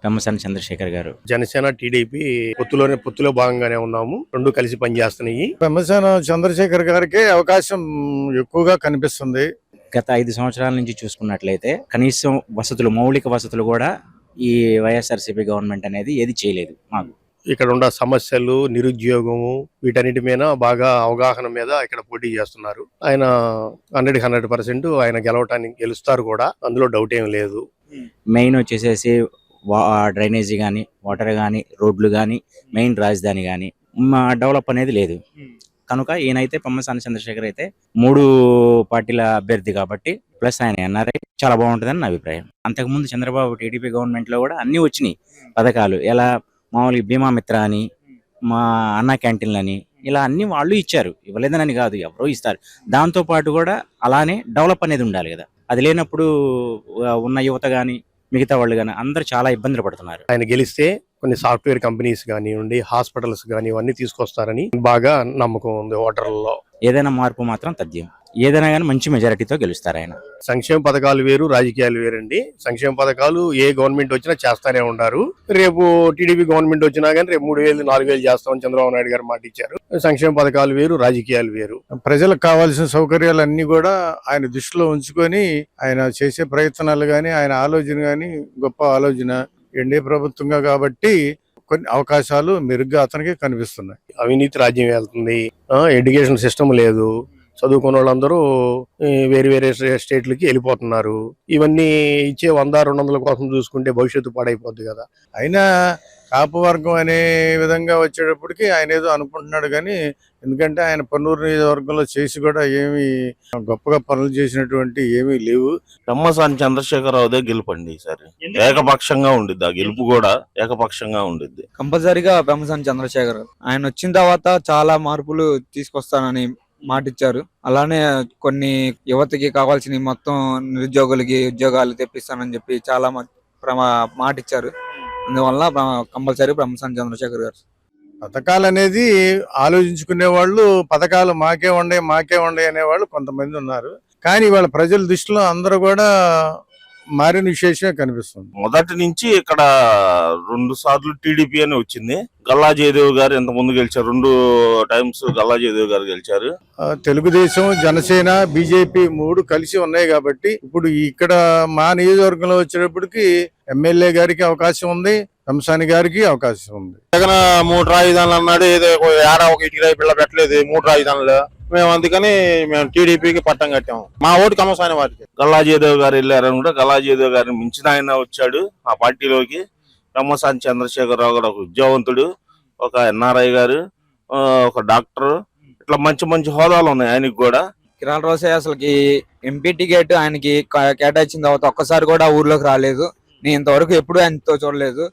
పెమ్మసాని చంద్రశేఖర్ గారు. జనసేన టీడీపీ పొత్తులో భాగంగానే ఉన్నాము. రెండు కలిసి పనిచేస్తున్నాయి. పెమ్మసాని చంద్రశేఖర్ గారికి అవకాశం ఎక్కువగా కనిపిస్తుంది. గత 5 సంవత్సరాల నుంచి చూసుకున్నట్లయితే కనీసం మౌలిక వసతులు కూడా ఈ వైఎస్ఆర్సీపీ గవర్నమెంట్ అనేది ఏది చేయలేదు. మాకు ఇక్కడ ఉన్న సమస్యలు, నిరుద్యోగము, వీటన్నిటి మీద బాగా అవగాహన మీద ఇక్కడ పోటీ చేస్తున్నారు. ఆయన 100% ఆయన గెలుస్తారు కూడా, అందులో డౌట్ ఏం లేదు. మెయిన్ వచ్చేసేసి డ్రైనేజీ కానీ, వాటర్ కానీ, రోడ్లు కానీ, మెయిన్ రాజధాని కానీ డెవలప్ అనేది లేదు. కనుక ఈయనైతే పెమ్మసాని చంద్రశేఖర్ అయితే 3 పార్టీల అభ్యర్థి కాబట్టి, ప్లస్ ఆయన ఎన్ఆర్ఐ, చాలా బాగుంటుందని నా అభిప్రాయం. అంతకుముందు చంద్రబాబు టీడీపీ గవర్నమెంట్ లో కూడా అన్ని వచ్చినాయి పథకాలు. ఎలా మామూలుగా బీమా మిత్ర అని, మా అన్నా క్యాంటీన్లని, ఇలా అన్ని వాళ్ళు ఇచ్చారు. ఇవ్వలేదని కాదు, ఎవరో ఇస్తారు. దాంతో పాటు కూడా అలానే డెవలప్ అనేది ఉండాలి కదా. అది లేనప్పుడు ఉన్న యువత కానీ, మిగతా వాళ్ళు కానీ అందరూ చాలా ఇబ్బందులు పడుతున్నారు. ఆయన గెలిస్తే కొన్ని సాఫ్ట్వేర్ కంపెనీస్ కానివ్వండి, హాస్పిటల్స్ కానీ ఇవన్నీ తీసుకొస్తారని బాగా నమ్మకం ఉంది ఓటర్లలో. ఏదైనా మార్పు మాత్రం తథ్యం. ఏదైనా కానీ మంచి మెజారిటీతో గెలుస్తారు ఆయన. సంక్షేమ పథకాలు వేరు, రాజకీయాలు వేరండి. సంక్షేమ పథకాలు ఏ గవర్నమెంట్ వచ్చినా చేస్తానే ఉంటారు. రేపు టీడీపీ గవర్నమెంట్ వచ్చినా కానీ రేపు 3,000, 4,000 చేస్తామని చంద్రబాబు నాయుడు గారు మాట ఇచ్చారు. సంక్షేమ పథకాలు వేరు, రాజకీయాలు వేరు. ప్రజలకు కావాల్సిన సౌకర్యాలన్నీ కూడా ఆయన దృష్టిలో ఉంచుకొని ఆయన చేసే ప్రయత్నాలు గాని, ఆయన ఆలోచన గాని గొప్ప ఆలోచన. ఎన్డీఏ ప్రభుత్వంగా కాబట్టి కొన్ని అవకాశాలు మెరుగ్గా అతనికి కనిపిస్తున్నాయి. అవినీతి రాజ్యం వెళ్తుంది, ఎడ్యుకేషన్ సిస్టమ్ లేదు, చదువుకున్న వాళ్ళందరూ వేరే స్టేట్లకి వెళ్ళిపోతున్నారు. ఇవన్నీ ఇచ్చే 100-200 కోసం చూసుకుంటే భవిష్యత్తు పాడైపోద్ది కదా. అయినా కాపు వర్గం అనే విధంగా వచ్చేటప్పటికి ఆయన ఏదో అనుకుంటున్నాడు కానీ, ఎందుకంటే ఆయన పన్నూరు నియోజకవర్గంలో చేసి కూడా ఏమి గొప్పగా పనులు చేసినటువంటి ఏమీ లేవు. పెమ్మసాని చంద్రశేఖరరావుదే గెలుపండి ఈసారి. ఏకపక్షంగా ఉండిద్ది, ఆ గెలుపు కూడా ఏకపక్షంగా ఉండిద్ది. కంపల్సరీగా పెమ్మసాని చంద్రశేఖర్ ఆయన వచ్చిన తర్వాత చాలా మార్పులు తీసుకొస్తానని మాటిచ్చారు. అలానే కొన్ని యువతకి కావాల్సిన మొత్తం నిరుద్యోగులకి ఉద్యోగాలు తెప్పిస్తానని చెప్పి చాలా మాటిచ్చారు. అందువల్ల కంపల్సరీ పెమ్మసాని చంద్రశేఖర్ గారు. పథకాలు అనేది ఆలోచించుకునే వాళ్ళు, పథకాలు మాకే ఉండే అనేవాళ్ళు కొంతమంది ఉన్నారు. కానీ వాళ్ళ ప్రజల దృష్టిలో అందరూ కూడా మారిన విశేషమే కనిపిస్తుంది. మొదటి నుంచి ఇక్కడ 2 సార్లు టీడీపీ అని వచ్చింది. గల్లా జయదేవ్ గారు ఎంత ముందు గెలిచారు, 2 టైమ్స్ గల్లా జయదేవ్ గారు గెలిచారు. తెలుగుదేశం, జనసేన, బీజేపీ 3 కలిసి ఉన్నాయి కాబట్టి ఇప్పుడు ఇక్కడ మా నియోజకవర్గంలో వచ్చేటప్పటికి ఎమ్మెల్యే గారికి అవకాశం ఉంది, పెమ్మసాని గారికి అవకాశం ఉంది. జగన్ 3 రాజధానులు అన్నాడు, ఏదో ఒక ఇటుక పిల్ల పెట్టలేదు 3 రాజధానులు. మేము అందుకని టీడీపీకి పట్టం కట్టాము. మా ఓటు పెమ్మసాని వారికి. గల్లా జయదేవ్ గారు వెళ్ళారని కూడా, గల్లా జయదేవ్ గారిని మించిన ఆయన వచ్చాడు ఆ పార్టీలోకి. పెమ్మసాని చంద్రశేఖరరావు గారు ఒక విద్యావంతుడు, ఒక ఎన్ఆర్ఐ గారు, ఒక డాక్టర్, ఇట్లా మంచి హోదాలు ఉన్నాయి ఆయనకి కూడా. కిరణ్ రోసే అసలుకి ఎంపీ టికెట్ ఆయనకి కేటాయించిన తర్వాత ఒక్కసారి కూడా ఊర్లోకి రాలేదు. నేను ఇంతవరకు ఎప్పుడు ఆయనతో చూడలేదు.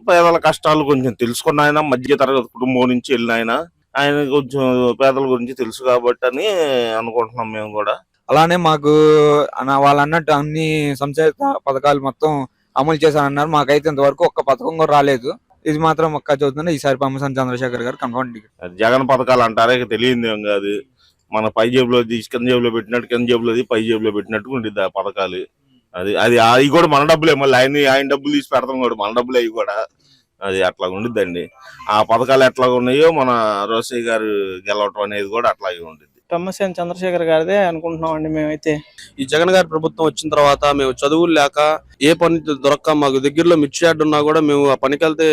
పేదల కష్టాలు కొంచెం తెలుసుకున్న ఆయన, మధ్య తరగతి కుటుంబం నుంచి వెళ్ళిన ఆయన కొంచెం పేదల గురించి తెలుసు కాబట్టి అని అనుకుంటున్నాం మేము కూడా. అలానే మాకు వాళ్ళు అన్నట్టు అన్ని సంక్షేమ పథకాలు మొత్తం అమలు చేశారన్నారు. మాకైతే ఇంతవరకు ఒక్క పథకం కూడా రాలేదు. ఇది మాత్రం ఒక్క చదువుతుంది. ఈసారి పెమ్మసాని చంద్రశేఖర్ గారు కన్ఫర్మ్ టికెట్. జగన్ పథకాలు అంటారే తెలియదు ఏం కాదు. మన పై జేబులో తీసి కింద జేబులో పెట్టినట్టు, కింద జేబులో పై జేబులో పెట్టినట్టు ఉండిద్ది ఆ పథకాలు. అవి కూడా మన డబ్బులే, మళ్ళీ ఆయన డబ్బులు తీసి పెడతాం కూడా మన డబ్బులే. అవి కూడా అది అట్లా ఉండిద్దండి. ఆ పథకాలు ఎట్లా ఉన్నాయో మన రోసయ్య గారు గెలవటం అనేది కూడా అట్లాగే ఉండిద్ది. పెమ్మసాని చంద్రశేఖర్ గారిదే అనుకుంటున్నాం అండి మేమైతే. ఈ జగన్ గారి ప్రభుత్వం వచ్చిన తర్వాత మేము చదువులు లేక ఏ పని దొరక్క, మాకు దగ్గరలో మిర్చి యార్డ్ ఉన్నా కూడా మేము ఆ పనికి వెళ్తే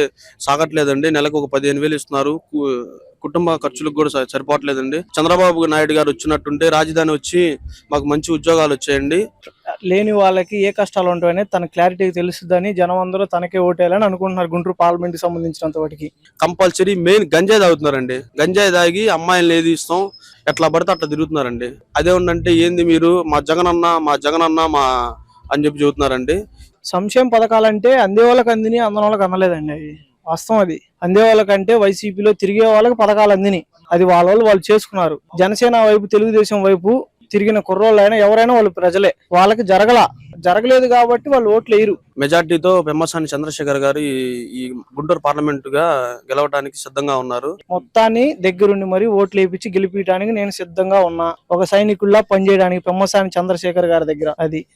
సాగట్లేదండి. నెలకు ఒక 15,000 ఇస్తున్నారు. కుటుంబ ఖర్చులకు కూడా సరిపోవట్లేదండి. చంద్రబాబు నాయుడు గారు వచ్చినట్టుంటే రాజధాని వచ్చి మాకు మంచి ఉద్యోగాలు వచ్చాయండి. లేని వాళ్ళకి ఏ కష్టాలు ఉంటాయని తన క్లారిటీగా తెలుస్తుందని జనం అందరూ తనకే ఓటేయాలని అనుకుంటున్నారు. గుంటూరు పార్లమెంట్ కి సంబంధించినంత వాటికి కంపల్సరీ మెయిన్ గంజాయి తాగుతున్నారండి. గంజాయి తాగి అమ్మాయిలు ఏది ఇస్తాం ఎట్లా పడితే అట్లా తిరుగుతున్నారండి. అదే ఉందంటే ఏంది మీరు మా జగన్ అన్న అని చెప్పి చెబుతున్నారండి. సంక్షేమ పథకాలంటే అందే వాళ్ళకి అందిని, అందన వాళ్ళకి అందలేదండి. అవి వాస్తవం. అది అందే వాళ్ళకంటే వైసీపీలో తిరిగే వాళ్ళకి పథకాలు అందిని, అది వాళ్ళు చేసుకున్నారు. జనసేన వైపు, తెలుగుదేశం వైపు తిరిగిన కుర్రోళ్ళైనా ఎవరైనా వాళ్ళు ప్రజలే. వాళ్ళకి జరగలేదు కాబట్టి వాళ్ళు ఓట్లు వేయరు. మెజార్టీతో పెమ్మసాని చంద్రశేఖర్ గారు ఈ గుంటూరు పార్లమెంట్ గా గెలవడానికి సిద్ధంగా ఉన్నారు. మొత్తాన్ని దగ్గరుండి మరి ఓట్లు వేయించి గెలిపించడానికి నేను సిద్ధంగా ఉన్నా. ఒక సైనికుల్లా పనిచేయడానికి పెమ్మసాని చంద్రశేఖర్ గారి దగ్గర. అది